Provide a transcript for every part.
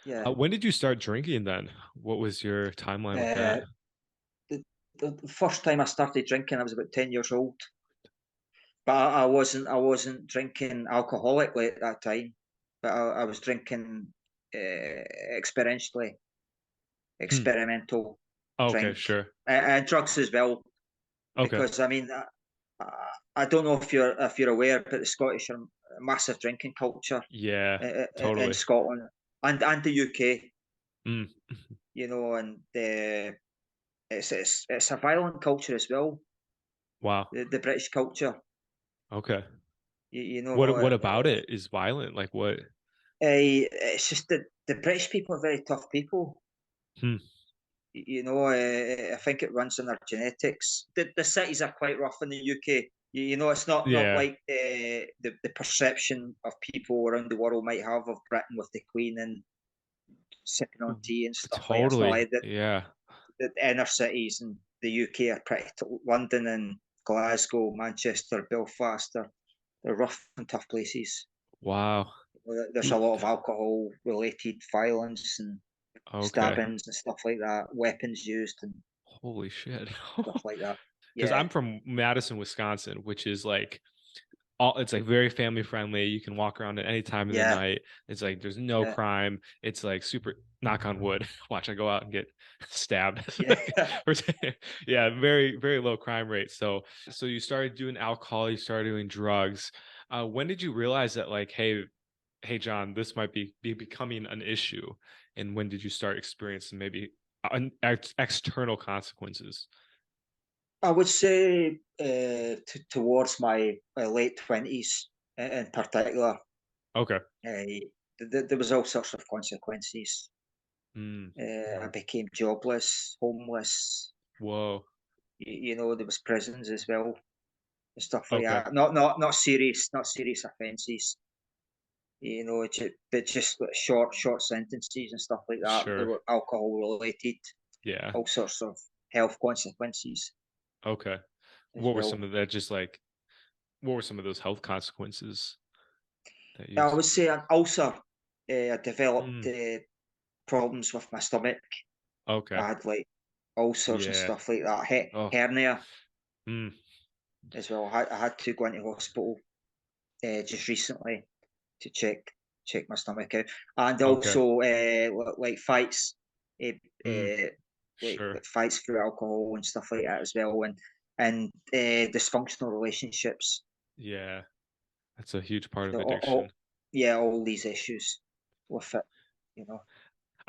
Yeah. When did you start drinking then? What was your timeline with that? Uh, the, the first time I started drinking, I was about 10 years old. But I wasn't drinking alcoholically at that time. But I was drinking experientially, Hmm. experimental Okay, drink, sure. and drugs as well. Okay. Because I mean, I don't know if you're aware, but the Scottish are a massive drinking culture Yeah, in totally. Scotland and the UK. Mm. And it's a violent culture as well. Wow. The British culture, Okay. you, you know, What about it is violent? Like what? it's just that the British people are very tough people. Hmm. I think it runs in their genetics. The cities are quite rough in the UK. It's not Yeah. like the perception of people around the world might have of Britain with the Queen and sipping on tea and stuff like that. It's not Totally. like that. Yeah. The inner cities in the UK are pretty. London and Glasgow, Manchester, Belfast they're rough and tough places. Wow. There's a lot of alcohol related violence and Okay. stabbings and stuff like that, weapons used and Holy shit. stuff like that. Because Yeah, I'm from Madison, Wisconsin, which is like all it's like very family friendly. You can walk around at any time of the yeah, night. It's like there's no yeah, crime. It's like super knock on wood. Watch I go out and get stabbed. yeah. Yeah, very, very low crime rate. So you started doing alcohol, you started doing drugs. When did you realize that like, hey John, this might be becoming an issue? And when did you start experiencing maybe external consequences? I would say towards my late 20s in particular, Okay. there was all sorts of consequences. Mm. I Mm. became jobless, homeless. Whoa. There was prisons as well and stuff like Okay. that. Not serious offences. But just like short sentences and stuff like that. They Sure. were alcohol related, Yeah. all sorts of health consequences Okay. as What were well. some of that just like what were some of those health consequences that you I would say an ulcer. I developed Mm. problems with my stomach. Okay. I had like ulcers and Yeah. stuff like that. Oh. Hernia Mm. as well. I had to go into hospital just recently to check my stomach out, and Okay. also like fights, uh, Mm. uh, like Sure. fights through alcohol and stuff like that as well, and dysfunctional relationships. Yeah. That's a huge part of So all addiction. yeah, all these issues with it. You know.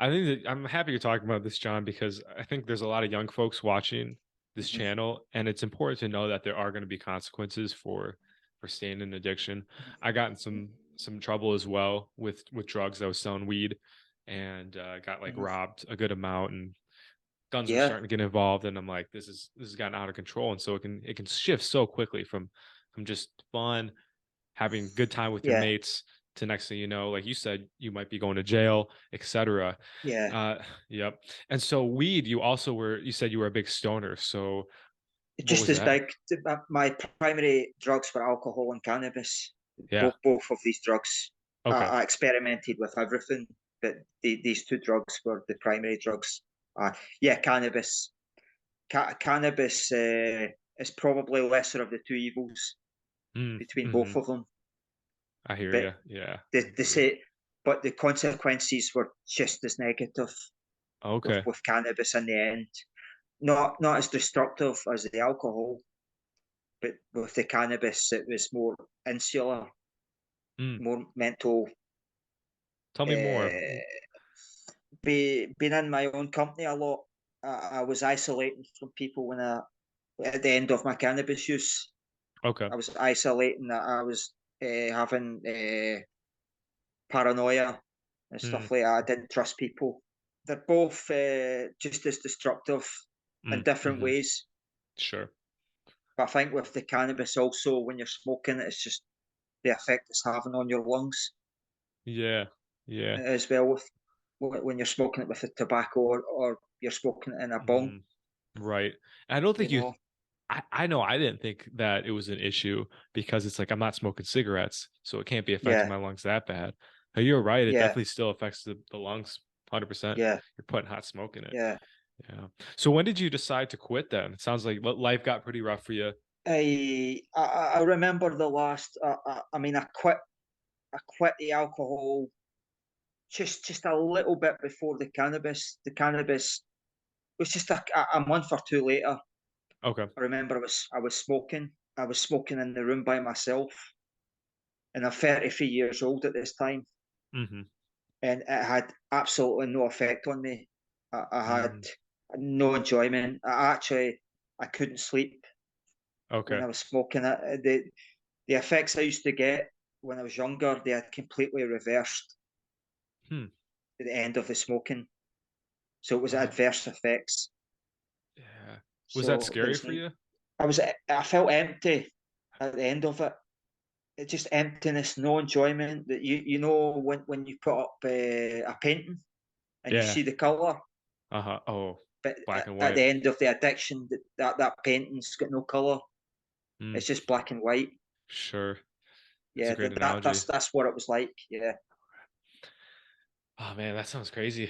I think that I'm happy you're talking about this, John, because I think there's a lot of young folks watching this Mhm. channel, and it's important to know that there are going to be consequences for staying in addiction. I got in some trouble as well with drugs. I was selling weed and got like Mhm. robbed a good amount, and guns were Yeah, starting to get involved. And I'm like, this has gotten out of control, and so it can shift so quickly from just fun having good time with your yeah, mates to next thing you know, like you said, you might be going to jail, etc. yeah. Uh, yep. And so weed, you said you were a big stoner. So what Just was as that? big. My primary drugs were alcohol and cannabis. Yeah. Both of these drugs, Okay. I experimented with everything, but these two drugs were the primary drugs. Yeah, cannabis. Cannabis is probably lesser of the two evils Mm, between both hmm. of them, I hear but you. Yeah, I they hear you. say, but the consequences were just as negative Okay. with cannabis in the end. Not as destructive as the alcohol, but with the cannabis, it was more insular, Mm, more mental. tell me more. Uh, being in my own company a lot, I was isolating from people at the end of my cannabis use. Okay. I was isolating. I was having paranoia and Mm, stuff like that. I didn't trust people. They're both just as destructive in different hmm. ways. Sure. But I think with the cannabis, also when you're smoking, it's just the effect it's having on your lungs Yeah. Yeah. as well. When you're smoking it with a tobacco or you're smoking it in a bong, Hmm. Right. I don't you think you know. I know I didn't think that it was an issue because it's like I'm not smoking cigarettes, so it can't be affecting Yeah, my lungs that bad. You're right. It Yeah, definitely still affects the lungs 100%. yeah, You're putting hot smoke in it. yeah. Yeah. So when did you decide to quit then? It sounds like life got pretty rough for you. I remember the last. I mean, I quit the alcohol just a little bit before the cannabis. The cannabis was just a month or two later. Okay. I remember I was smoking. I was smoking in the room by myself, and I'm 33 years old at this time, Mm-hmm. and it had absolutely no effect on me. I had Mm. no enjoyment. I couldn't sleep when Okay. I was smoking it. The effects I used to get when I was younger, they had completely reversed Hmm. at the end of the smoking. So it was Wow. adverse effects. Yeah. Was that So scary there's, for you? I felt empty at the end of it. It's just emptiness, no enjoyment. That you know when you put up a painting and you Yeah. see the color, Uh-huh. Oh, but black and at white. the end of the addiction, that painting's got no color. Mm, It's just black and white. sure. That's a Yeah, great analogy. that's what it was like. Yeah, Oh man, that sounds crazy.